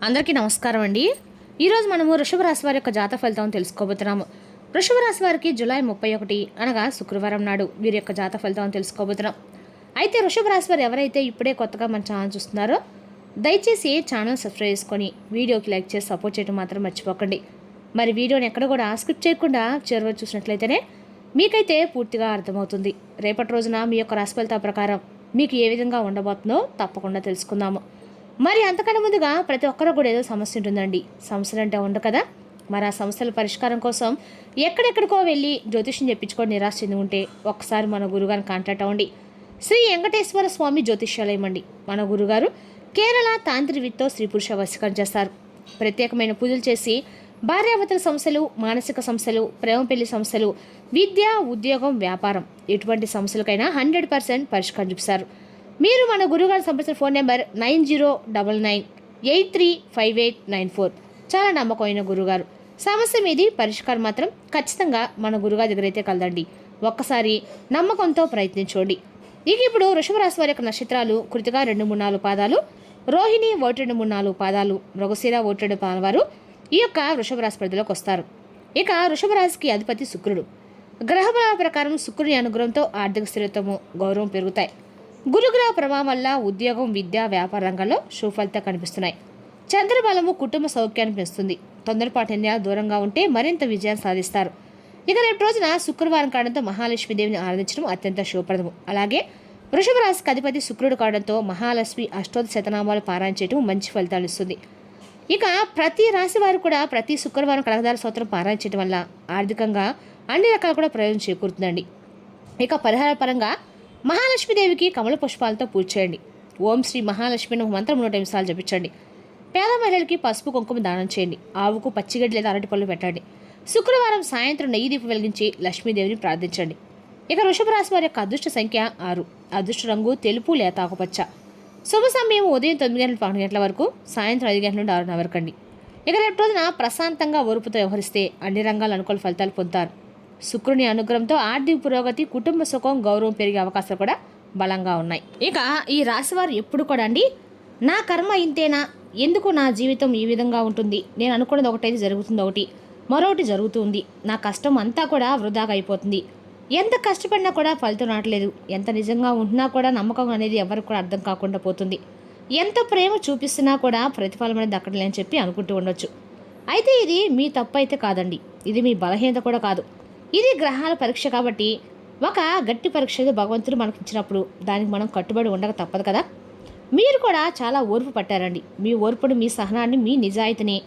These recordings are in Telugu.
అందరికీ నమస్కారం అండి. ఈరోజు మనము వృషభ రాశి వారి యొక్క జాతక ఫలితం తెలుసుకోబోతున్నాము. వృషభ రాశి వారికి జూలై 31 అనగా శుక్రవారం నాడు వీరి యొక్క జాతక ఫలితం తెలుసుకోబోతున్నాం. అయితే వృషభ రాశి వారు ఎవరైతే ఇప్పుడే కొత్తగా మన ఛానల్ చూస్తున్నారో దయచేసి ఛానల్ సబ్స్క్రైబ్ చేసుకొని వీడియోకి లైక్ చేసి సపోర్ట్ చేయడం మాత్రం మర్చిపోకండి. మరి వీడియోని ఎక్కడ కూడా స్కిప్ చేయకుండా చివరి చూసినట్లయితేనే మీకైతే పూర్తిగా అర్థమవుతుంది. రేపటి రోజున మీ యొక్క రాశి ఫలితాల ప్రకారం మీకు ఏ విధంగా ఉండబోతుందో తప్పకుండా తెలుసుకుందాము. మరి అంతకన్నా ముందుగా ప్రతి ఒక్కరు కూడా ఏదో సమస్య ఉంటుందండి. సమస్యలు అంటే ఉండవు కదా. మరి ఆ సమస్యల పరిష్కారం కోసం ఎక్కడెక్కడికో వెళ్ళి జ్యోతిష్యం చెప్పించుకొని నిరాశ చెంది ఉంటే ఒక్కసారి మన గురుగారిని కాంటాక్ట్ అవ్వండి. శ్రీ వెంకటేశ్వర స్వామి జ్యోతిష్యాలయం అండి. మన గురుగారు కేరళ తాంత్రికతో స్త్రీ పురుష వశీకరణ చేస్తారు. ప్రత్యేకమైన పూజలు చేసి భార్యాభర్తల సమస్యలు, మానసిక సమస్యలు, ప్రేమ పెళ్లి సమస్యలు, విద్య, ఉద్యోగం, వ్యాపారం ఎటువంటి సమస్యలకైనా 100% పరిష్కారం చూపిస్తారు. మీరు మన గురుగారు సంప్రదించిన ఫోన్ నెంబర్ 9099835894. చాలా నమ్మకమైన గురుగారు. సమస్య మీది పరిష్కారం మాత్రం ఖచ్చితంగా మన గురుగారి దగ్గర అయితే కలదండి. ఒక్కసారి నమ్మకంతో ప్రయత్నించండి. ఇక ఇప్పుడు వృషభ రాశి వారి యొక్క నక్షత్రాలు కృతిక 2, 3, 4 పాదాలు, రోహిణి 1, 2, 3, 4 పాదాలు, మృగశిర 1, 2 పాదాల వారు ఈ యొక్క వృషభ రాశి పరిధిలోకి వస్తారు. ఇక వృషభ రాశికి అధిపతి శుక్రుడు. గ్రహబలాల ప్రకారం శుక్రుని అనుగ్రహంతో ఆర్థిక స్థిరత్వము, గౌరవం పెరుగుతాయి. గురుగ్రహ ప్రభావం వల్ల ఉద్యోగం, విద్య, వ్యాపార రంగంలో సుఫలితాలు కనిపిస్తున్నాయి. చంద్రబలము కుటుంబ సౌఖ్యాన్ని పెంచుతుంది. తొందరపాటు నిర్ణయాలు దూరంగా ఉంటే మరింత విజయాన్ని సాధిస్తారు. ఇక రేపు రోజున శుక్రవారం కావడంతో మహాలక్ష్మీదేవిని ఆరాధించడం అత్యంత శుభప్రదము. అలాగే వృషభ రాశికి అధిపతి శుక్రుడు కావడంతో మహాలక్ష్మి అష్టోత్తర శతనామాలు పారాయణ చేయడం మంచి ఫలితాలు ఇస్తుంది. ఇక ప్రతి రాశి వారు కూడా ప్రతి శుక్రవారం కనకదార స్తోత్రం పారాయణ చేయడం వల్ల ఆర్థికంగా అన్ని రకాల కూడా ప్రయోజనం చేకూరుతుందండి. ఇక పరిహార పరంగా మహాలక్ష్మీదేవికి కమల పుష్పాలతో పూజ చేయండి. ఓం శ్రీ మహాలక్ష్మిని మంత్రం 100 నిమిషాలు జపించండి. పేద మహిళలకి పసుపు కుంకుమ దానం చేయండి. ఆవుకు పచ్చిగడ్డి లేదా అరటి పళ్ళు పెట్టండి. శుక్రవారం సాయంత్రం నెయ్యి దీపం వెలిగించి లక్ష్మీదేవిని ప్రార్థించండి. ఇక వృషభ రాశి వారి యొక్క అదృష్ట సంఖ్య 6. అదృష్ట రంగు తెలుపు లేత ఆకుపచ్చ. శుభ సమయం ఉదయం 9 గంటల 12 గంటల వరకు, సాయంత్రం 5 గంటల నుండి 6 వరకు అండి. ఇక రేపు రోజున ప్రశాంతంగా ఓర్పుతో వ్యవహరిస్తే అన్ని రంగాల అనుకూల ఫలితాలు పొందుతారు. శుక్రుని అనుగ్రహంతో ఆర్థిక పురోగతి, కుటుంబ సుఖం, గౌరవం పెరిగే అవకాశాలు కూడా బలంగా ఉన్నాయి. ఇక ఈ రాశివారు ఎప్పుడు కూడా అండి, నా కర్మ ఇంతేనా, ఎందుకు నా జీవితం ఈ విధంగా ఉంటుంది, నేను అనుకున్నది ఒకటైతే జరుగుతుంది, మరొకటి జరుగుతుంది, నా కష్టం అంతా కూడా వృధాగా అయిపోతుంది, ఎంత కష్టపడినా కూడా ఫలితం రావట్లేదు, ఎంత నిజంగా ఉంటున్నా కూడా నమ్మకం అనేది ఎవరికి కూడా అర్థం కాకుండా పోతుంది, ఎంత ప్రేమ చూపిస్తున్నా కూడా ప్రతిఫలం అనేది దక్కడలేని చెప్పి అనుకుంటూ ఉండొచ్చు. అయితే ఇది మీ తప్పు అయితే కాదండి, ఇది మీ బలహీనత కూడా కాదు. ఇది గ్రహాల పరీక్ష కాబట్టి ఒక గట్టి పరీక్ష భగవంతుడు మనకి ఇచ్చినప్పుడు దానికి మనం కట్టుబడి ఉండక తప్పదు కదా. మీరు కూడా చాలా ఓర్పు పట్టారండి. మీ ఓర్పుని, మీ సహనాన్ని, మీ నిజాయితీని,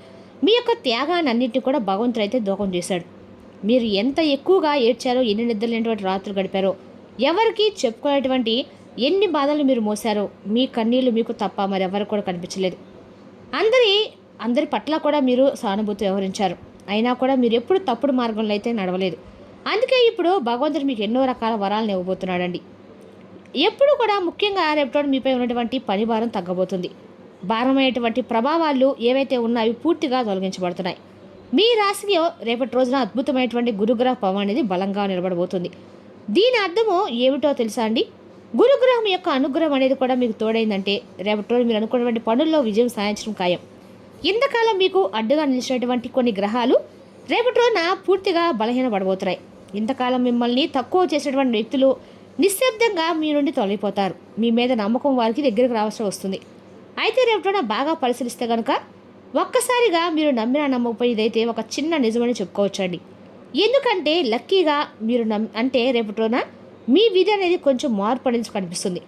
మీ యొక్క త్యాగాన్ని అన్నింటినీ కూడా భగవంతుడు అయితే దూరం చేశాడు. మీరు ఎంత ఎక్కువగా ఏడ్చారో, ఎన్ని నిద్రలేనటువంటి రాత్రులు గడిపారో, ఎవరికి చెప్పుకునేటువంటి ఎన్ని బాధలు మీరు మోసారో, మీ కన్నీళ్లు మీకు తప్ప మరెవరు కూడా కనిపించలేదు. అందరి పట్ల కూడా మీరు సానుభూతి వ్యవహరించారు. అయినా కూడా మీరు ఎప్పుడు తప్పుడు మార్గంలో అయితే నడవలేదు. అందుకే ఇప్పుడు భగవంతుడు మీకు ఎన్నో రకాల వరాలను ఇవ్వబోతున్నాడండి. ఎప్పుడు కూడా ముఖ్యంగా రేపటి మీపై ఉన్నటువంటి పని భారం తగ్గబోతుంది. భారమైనటువంటి ప్రభావాలు ఏవైతే ఉన్నాయో పూర్తిగా తొలగించబడుతున్నాయి. మీ రాశికి రేపటి రోజున అద్భుతమైనటువంటి గురుగ్రహ పవం అనేది బలంగా నిలబడబోతుంది. దీని అర్థము ఏమిటో తెలుసా అండి? గురుగ్రహం యొక్క అనుగ్రహం అనేది కూడా మీకు తోడైందంటే రేపటి రోజు మీరు అనుకున్నటువంటి పనుల్లో విజయం సాధించడం ఖాయం. ఇంతకాలం మీకు అడ్డుగా నిలిచినటువంటి కొన్ని గ్రహాలు రేపటి రోజున పూర్తిగా బలహీనపడబోతున్నాయి. ఇంతకాలం మిమ్మల్ని తక్కువ చేసినటువంటి వ్యక్తులు నిశ్శబ్దంగా మీ నుండి తొలగిపోతారు. మీ మీద నమ్మకం వారికి దగ్గరకు రావాల్సి వస్తుంది. అయితే రేపటి రోజున బాగా పరిశీలిస్తే కనుక ఒక్కసారిగా మీరు నమ్మినా నమ్మకపోయిదైతే ఒక చిన్న నిజమని చెప్పుకోవచ్చండి. ఎందుకంటే లక్కీగా మీరు అంటే రేపటి రోజున మీ విధి అనేది కొంచెం మార్పు అనేది కనిపిస్తుంది.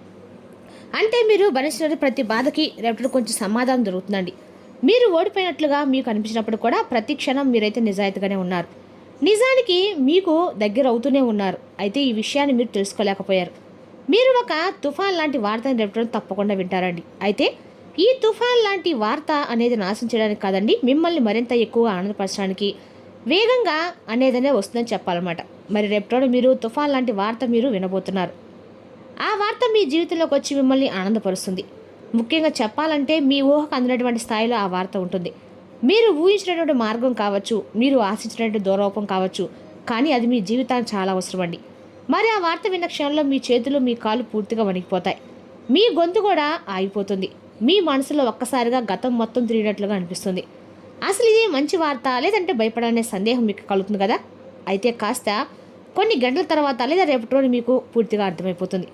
అంటే మీరు భరించిన ప్రతి బాధకి రేపటి కొంచెం సమాధానం దొరుకుతుందండి. మీరు ఓడిపోయినట్లుగా మీకు అనిపించినప్పుడు కూడా ప్రతి క్షణం మీరైతే నిజాయితీగానే ఉన్నారు. నిజానికి మీకు దగ్గర అవుతూనే ఉన్నారు. అయితే ఈ విషయాన్ని మీరు తెలుసుకోలేకపోయారు. మీరు ఒక తుఫాన్ లాంటి వార్తను రేపటి తప్పకుండా వింటారండి. అయితే ఈ తుఫాన్ లాంటి వార్త అనేది నాశనం చేయడానికి కాదండి, మిమ్మల్ని మరింత ఎక్కువ ఆనందపరచడానికి, వేగంగా అనేదనే వస్తుందని చెప్పాలన్నమాట. మరి రేపటి మీరు తుఫాన్ లాంటి వార్త మీరు వినబోతున్నారు. ఆ వార్త మీ జీవితంలోకి వచ్చి మిమ్మల్ని ఆనందపరుస్తుంది. ముఖ్యంగా చెప్పాలంటే మీ ఊహకు అందినటువంటి స్థాయిలో ఆ వార్త ఉంటుంది. మీరు ఊహించినటువంటి మార్గం కావచ్చు, మీరు ఆశించినటువంటి దూరూపం కావచ్చు, కానీ అది మీ జీవితానికి చాలా అవసరం అండి. మరి ఆ వార్త విన్న క్షణంలో మీ చేతులు, మీ కాళ్ళు పూర్తిగా వణికిపోతాయి. మీ గొంతు కూడా ఆగిపోతుంది. మీ మనసులో ఒక్కసారిగా గతం మొత్తం తిరిగినట్లుగా అనిపిస్తుంది. అసలు ఇది మంచి వార్త లేదంటే భయపడనే సందేహం మీకు కలుగుతుంది కదా. అయితే కాస్త కొన్ని గంటల తర్వాత లేదా రేపటి రోజు మీకు పూర్తిగా అర్థమైపోతుంది.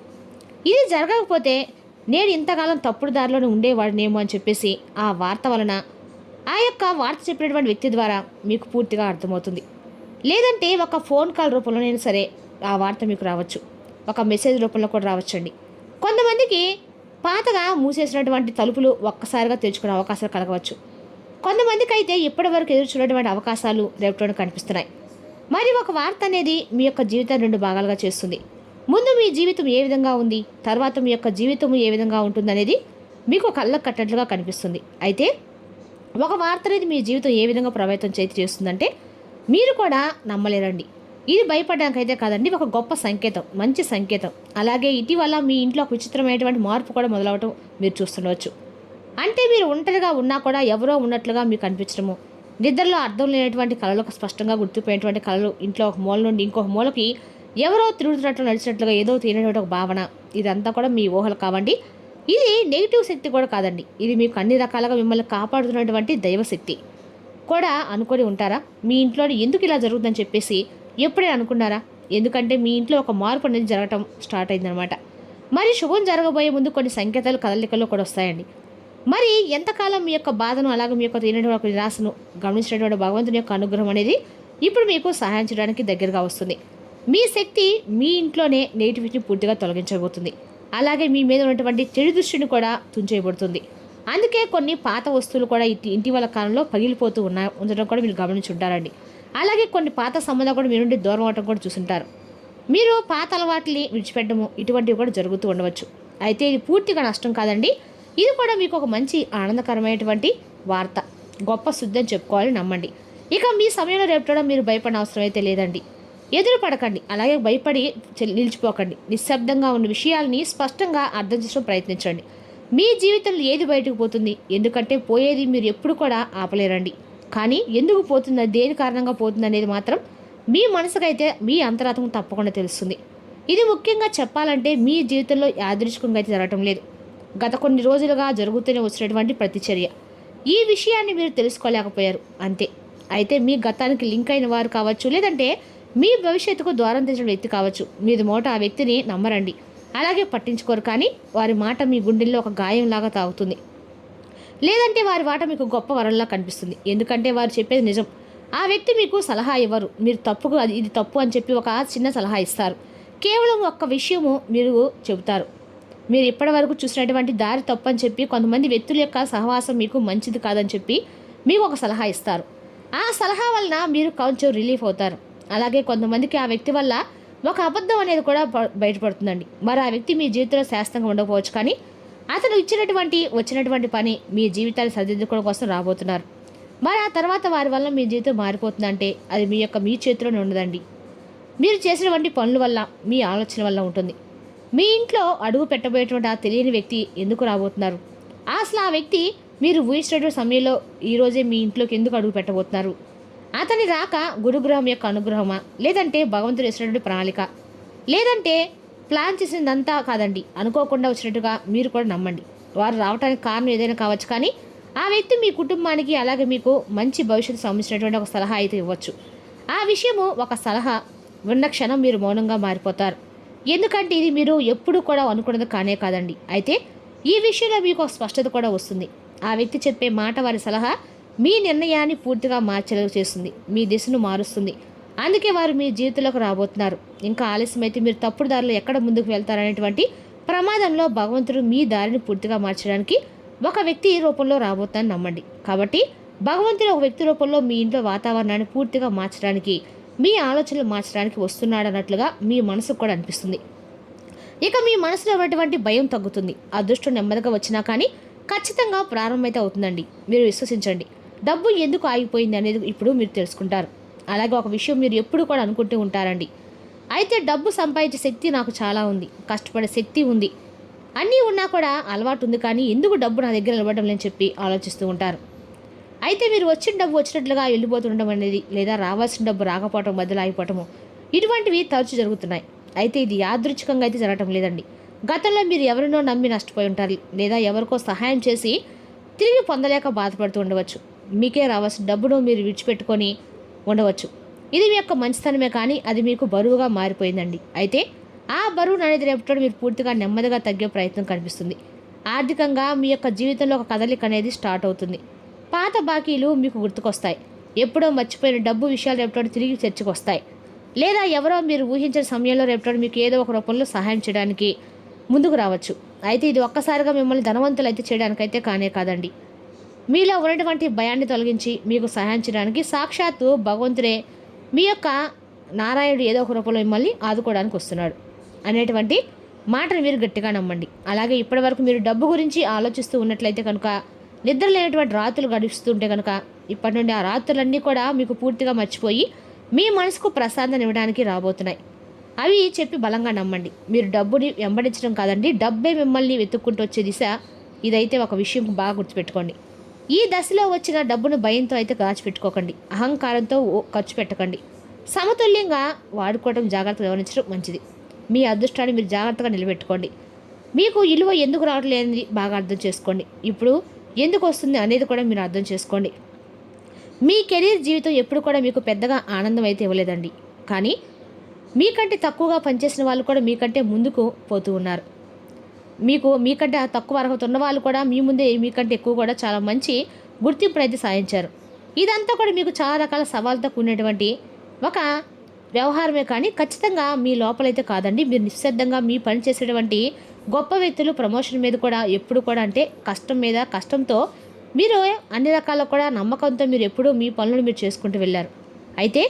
ఇది జరగకపోతే నేను ఇంతకాలం తప్పుడు దారిలోనే ఉండేవాడినేమో అని చెప్పేసి ఆ వార్త వలన ఆ యొక్క వార్త చెప్పినటువంటి వ్యక్తి ద్వారా మీకు పూర్తిగా అర్థమవుతుంది. లేదంటే ఒక ఫోన్ కాల్ రూపంలోనైనా సరే ఆ వార్త మీకు రావచ్చు, ఒక మెసేజ్ రూపంలో కూడా రావచ్చండి. కొంతమందికి పాతగా మూసేసినటువంటి తలుపులు ఒక్కసారిగా తెరుచుకునే అవకాశాలు కలగవచ్చు. కొంతమందికి అయితే ఇప్పటివరకు ఎదురు చూడటువంటి అవకాశాలు రేపటి కనిపిస్తున్నాయి. మరి ఒక వార్త అనేది మీ యొక్క జీవితాన్ని 2 భాగాలుగా చేస్తుంది. ముందు మీ జీవితం ఏ విధంగా ఉంది, తర్వాత మీ యొక్క జీవితం ఏ విధంగా ఉంటుందనేది మీకు కళ్ళకు కట్టినట్లుగా కనిపిస్తుంది. అయితే ఒక వార్త అనేది మీ జీవితం ఏ విధంగా ప్రభావితం చేస్తుందంటే మీరు కూడా నమ్మలేరండి. ఇది భయపడడానికైతే కాదండి, ఒక గొప్ప సంకేతం, మంచి సంకేతం. అలాగే ఇటీవల మీ ఇంట్లో ఒక విచిత్రమైనటువంటి మార్పు కూడా మొదలవటం మీరు చూస్తుండవచ్చు. అంటే మీరు ఒంటరిగా ఉన్నా కూడా ఎవరో ఉన్నట్లుగా మీకు అనిపించడము, నిద్రలో అర్థం లేనటువంటి కళలకు స్పష్టంగా గుర్తుపోయినటువంటి కళలు, ఇంట్లో ఒక మూల నుండి ఇంకొక మూలకి ఎవరో తిరుగుతున్నట్లు నడిచినట్లుగా ఏదో తినేటువంటి ఒక భావన, ఇదంతా కూడా మీ ఊహలు కావండి. ఇది నెగిటివ్ శక్తి కూడా కాదండి. ఇది మీకు అన్ని రకాలుగా మిమ్మల్ని కాపాడుతున్నటువంటి దైవశక్తి కూడా అనుకొని ఉంటారా? మీ ఇంట్లో ఎందుకు ఇలా జరుగుతుందని చెప్పేసి ఎప్పుడైనా అనుకున్నారా? ఎందుకంటే మీ ఇంట్లో ఒక మార్పు అనేది జరగటం స్టార్ట్ అయిందనమాట. మరి శుభం జరగబోయే ముందు కొన్ని సంకేతాలు కదలికల్లో కూడా వస్తాయండి. మరి ఎంతకాలం మీ యొక్క బాధను అలాగే మీ యొక్క తినటువంటి నిరాశను గమనించినటువంటి భగవంతుని యొక్క అనుగ్రహం అనేది ఇప్పుడు మీకు సహాయం చేయడానికి దగ్గరగా వస్తుంది. మీ శక్తి మీ ఇంట్లోనే నెగిటివిటీని పూర్తిగా తొలగించబోతుంది. అలాగే మీ మీద ఉన్నటువంటి చెడు దృష్టిని కూడా తుంచేయబడుతుంది. అందుకే కొన్ని పాత వస్తువులు కూడా ఇటీవల కాలంలో పగిలిపోతూ ఉండడం కూడా మీరు గమనించుంటారండి. అలాగే కొన్ని పాత సంబంధాలు కూడా మీ నుండి దూరం అవడం కూడా చూసుంటారు. మీరు పాత అలవాట్లని విడిచిపెట్టడము ఇటువంటివి కూడా జరుగుతూ ఉండవచ్చు. అయితే ఇది పూర్తిగా నష్టం కాదండి. ఇది కూడా మీకు ఒక మంచి ఆనందకరమైనటువంటి వార్త, గొప్ప శుద్ధి అని చెప్పుకోవాలి, నమ్మండి. ఇక మీ సమయంలో రేపటడం మీరు భయపడిన అవసరం అయితే లేదండి. ఎదురు పడకండి, అలాగే భయపడి నిలిచిపోకండి. నిశ్శబ్దంగా ఉన్న విషయాల్ని స్పష్టంగా అర్థం చేసుకోవడం ప్రయత్నించండి. మీ జీవితంలో ఏది బయటకు పోతుంది, ఎందుకంటే పోయేది మీరు ఎప్పుడు కూడా ఆపలేరండి. కానీ ఎందుకు పోతుంది, దేని కారణంగా పోతుంది అనేది మాత్రం మీ మనసుకైతే మీ అంతరాత్మ తప్పకుండా తెలుస్తుంది. ఇది ముఖ్యంగా చెప్పాలంటే మీ జీవితంలో యాదృచ్ఛికంగా అయితే జరగటం లేదు, గత కొన్ని రోజులుగా జరుగుతూనే వచ్చినటువంటి ప్రతిచర్య. ఈ విషయాన్ని మీరు తెలుసుకోలేకపోయారు అంతే. అయితే మీ గతానికి లింక్ అయిన వారు కావచ్చు, లేదంటే మీ భవిష్యత్తుకు ద్వారం తెచ్చిన వ్యక్తి కావచ్చు. మీది మోట ఆ వ్యక్తిని నమ్మరండి, అలాగే పట్టించుకోరు. కానీ వారి మాట మీ గుండెల్లో ఒక గాయంలాగా తాగుతుంది. లేదంటే వారి మాట మీకు గొప్ప వరంలా కనిపిస్తుంది, ఎందుకంటే వారు చెప్పేది నిజం. ఆ వ్యక్తి మీకు సలహా ఇవ్వరు, మీరు తప్పుకు ఇది తప్పు అని చెప్పి ఒక చిన్న సలహా ఇస్తారు. కేవలం ఒక్క విషయము మీరు చెబుతారు, మీరు ఇప్పటి వరకు చూసినటువంటి దారి తప్పు అని చెప్పి కొంతమంది వ్యక్తుల యొక్క సహవాసం మీకు మంచిది కాదని చెప్పి మీకు ఒక సలహా ఇస్తారు. ఆ సలహా వలన మీరు కొంచెం రిలీఫ్ అవుతారు. అలాగే కొంతమందికి ఆ వ్యక్తి వల్ల ఒక అబద్ధం అనేది కూడా బయటపడుతుందండి. మరి ఆ వ్యక్తి మీ జీవితంలో శాశ్వతంగా ఉండకపోవచ్చు, కానీ అతను వచ్చినటువంటి పని మీ జీవితాన్ని సరిదిద్దుకోవడం కోసం రాబోతున్నారు. మరి ఆ తర్వాత వారి వల్ల మీ జీవితం మారిపోతుందంటే అది మీ చేతిలోనే ఉండదండి. మీరు చేసినటువంటి పనుల వల్ల, మీ ఆలోచన వల్ల ఉంటుంది. మీ ఇంట్లో అడుగు పెట్టబోయేటువంటి ఆ తెలియని వ్యక్తి ఎందుకు రాబోతున్నారు, అసలు ఆ వ్యక్తి మీరు ఊహించినటువంటి సమయంలో ఈరోజే మీ ఇంట్లోకి ఎందుకు అడుగు పెట్టబోతున్నారు, అతని రాక గురుగ్రహం యొక్క అనుగ్రహమా, లేదంటే భగవంతుడు వేసినటువంటి ప్రణాళిక, లేదంటే ప్లాన్ చేసినదంతా కాదండి, అనుకోకుండా వచ్చినట్టుగా మీరు కూడా నమ్మండి. వారు రావడానికి కారణం ఏదైనా కావచ్చు, కానీ ఆ వ్యక్తి మీ కుటుంబానికి అలాగే మీకు మంచి భవిష్యత్తు సంబంధించినటువంటి ఒక సలహా అయితే ఇవ్వచ్చు. ఆ విషయము ఒక సలహా ఉన్న క్షణం మీరు మౌనంగా మారిపోతారు, ఎందుకంటే ఇది మీరు ఎప్పుడు కూడా అనుకున్నది కానే కాదండి. అయితే ఈ విషయంలో మీకు ఒక స్పష్టత కూడా వస్తుంది. ఆ వ్యక్తి చెప్పే మాట, వారి సలహా మీ నిర్ణయాన్ని పూర్తిగా మార్చేలా చేస్తుంది, మీ దిశను మారుస్తుంది. అందుకే వారు మీ జీవితంలోకి రాబోతున్నారు. ఇంకా ఆలస్యం అయితే మీరు తప్పుడు దారిలో ఎక్కడ ముందుకు వెళ్తారనేటువంటి ప్రమాదంలో భగవంతుడు మీ దారిని పూర్తిగా మార్చడానికి ఒక వ్యక్తి రూపంలో రాబోతానని నమ్మండి. కాబట్టి భగవంతుడు ఒక వ్యక్తి రూపంలో మీ ఇంట్లో వాతావరణాన్ని పూర్తిగా మార్చడానికి, మీ ఆలోచనలు మార్చడానికి వస్తున్నాడు అన్నట్లుగా మీ మనసుకు కూడా అనిపిస్తుంది. ఇక మీ మనసులో ఉన్నటువంటి భయం తగ్గుతుంది. అదృష్టం నెమ్మదిగా వచ్చినా కానీ ఖచ్చితంగా ప్రారంభమైతే అవుతుందండి. మీరు విశ్వసించండి. డబ్బు ఎందుకు ఆగిపోయింది అనేది ఇప్పుడు మీరు తెలుసుకుంటారు. అలాగే ఒక విషయం మీరు ఎప్పుడు కూడా అనుకుంటూ ఉంటారండి, అయితే డబ్బు సంపాదించే శక్తి నాకు చాలా ఉంది, కష్టపడే శక్తి ఉంది, అన్నీ ఉన్నా కూడా అలవాటు ఉంది, కానీ ఎందుకు డబ్బు నా దగ్గర నిలబడడం లేని చెప్పి ఆలోచిస్తూ ఉంటారు. అయితే మీరు వచ్చిన డబ్బు వచ్చినట్లుగా వెళ్ళిపోతుండడం అనేది, లేదా రావాల్సిన డబ్బు రాకపోవటం, మధ్యలో ఆగిపోవటము, ఇటువంటివి తరచు జరుగుతున్నాయి. అయితే ఇది యాదృచ్ఛికంగా అయితే జరగటం లేదండి. గతంలో మీరు ఎవరినో నమ్మి నష్టపోయి ఉంటారు, లేదా ఎవరికో సహాయం చేసి తిరిగి పొందలేక బాధపడుతూ ఉండవచ్చు. మీకే రావాల్సిన డబ్బును మీరు విడిచిపెట్టుకొని ఉండవచ్చు. ఇది మీ యొక్క మంచితనమే, కానీ అది మీకు బరువుగా మారిపోయిందండి. అయితే ఆ బరువు అనేది రేపటి మీరు పూర్తిగా నెమ్మదిగా తగ్గే ప్రయత్నం కనిపిస్తుంది. ఆర్థికంగా మీ యొక్క జీవితంలో ఒక కదలిక అనేది స్టార్ట్ అవుతుంది. పాత బాకీలు మీకు గుర్తుకొస్తాయి. ఎప్పుడో మర్చిపోయిన డబ్బు విషయాలు రేపటి తిరిగి చర్చకొస్తాయి. లేదా ఎవరో మీరు ఊహించిన సమయంలో రేపటి మీకు ఏదో ఒక రూపంలో సహాయం చేయడానికి ముందుకు రావచ్చు. అయితే ఇది ఒక్కసారిగా మిమ్మల్ని ధనవంతులు అయితే చేయడానికైతే కానే కాదండి. మీలో ఉన్నటువంటి భయాన్ని తొలగించి మీకు సహాయం చేయడానికి సాక్షాత్తు భగవంతుడే, మీ యొక్క నారాయణుడు ఏదో ఒక రూపంలో మిమ్మల్ని ఆదుకోవడానికి వస్తున్నాడు అనేటువంటి మాటను మీరు గట్టిగా నమ్మండి. అలాగే ఇప్పటివరకు మీరు డబ్బు గురించి ఆలోచిస్తూ ఉన్నట్లయితే కనుక, నిద్ర లేనటువంటి రాత్రులు గడుస్తుంటే కనుక, ఇప్పటి నుండి ఆ రాత్రులన్నీ కూడా మీకు పూర్తిగా మర్చిపోయి మీ మనసుకు ప్రశాంతత ఇవ్వడానికి రాబోతున్నాయి. అవి చెప్పి బలంగా నమ్మండి. మీరు డబ్బుని వెంబడించడం కాదండి, డబ్బే మిమ్మల్ని వెతుక్కుంటూ వచ్చే దిశ. ఇదైతే ఒక విషయం బాగా గుర్తుపెట్టుకోండి. ఈ దశలో వచ్చిన డబ్బును భయంతో అయితే దాచిపెట్టుకోకండి, అహంకారంతో ఖర్చు పెట్టకండి. సమతుల్యంగా వాడుకోవడం, జాగ్రత్తగా గమనించడం మంచిది. మీ అదృష్టాన్ని మీరు జాగ్రత్తగా నిలబెట్టుకోండి. మీకు విలువ ఎందుకు రావట్లేదని బాగా అర్థం చేసుకోండి. ఇప్పుడు ఎందుకు వస్తుంది అనేది కూడా మీరు అర్థం చేసుకోండి. మీ కెరీర్ జీవితం ఎప్పుడు కూడా మీకు పెద్దగా ఆనందం అయితే ఇవ్వలేదండి, కానీ మీకంటే తక్కువగా పనిచేసిన వాళ్ళు కూడా మీకంటే ముందుకు పోతూ ఉన్నారు. మీకంటే తక్కువ అర్హత ఉన్న వాళ్ళు కూడా మీ ముందే మీకంటే ఎక్కువ కూడా చాలా మంచి గుర్తింపును అయితే సాధించారు. ఇదంతా కూడా మీకు చాలా రకాల సవాళ్ళతో కూడినటువంటి ఒక వ్యవహారమే, కానీ ఖచ్చితంగా మీ లోపలైతే కాదండి. మీరు నిశ్శబ్దంగా మీ పని చేసేటువంటి గొప్ప వ్యక్తులు ప్రమోషన్ మీద కూడా ఎప్పుడు కూడా అంటే కష్టం మీద కష్టంతో మీరు అన్ని రకాల కూడా నమ్మకంతో మీరు ఎప్పుడూ మీ పనులను మీరు చేసుకుంటూ వెళ్ళారు. అయితే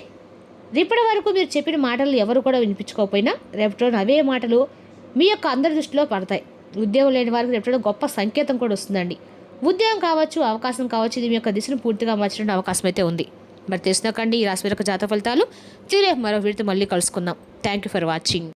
ఇప్పటి వరకు మీరు చెప్పిన మాటలు ఎవరు కూడా వినిపించుకోకపోయినా రేపటి రోజున అవే మాటలు మీ యొక్క అందరి దృష్టిలో పడతాయి. ఉద్యోగం లేని వారికి రేపటి గొప్ప సంకేతం కూడా వస్తుందండి. ఉద్యోగం కావచ్చు, అవకాశం కావచ్చు, ఇది మీ యొక్క దిశను పూర్తిగా మార్చడానికి అవకాశం అయితే ఉంది. మరి తెలుసుకుండి ఈ రాశి యొక్క జాతక ఫలితాలు. తిరిగి మరో వీడితో మళ్ళీ కలుసుకుందాం. Thank you for watching.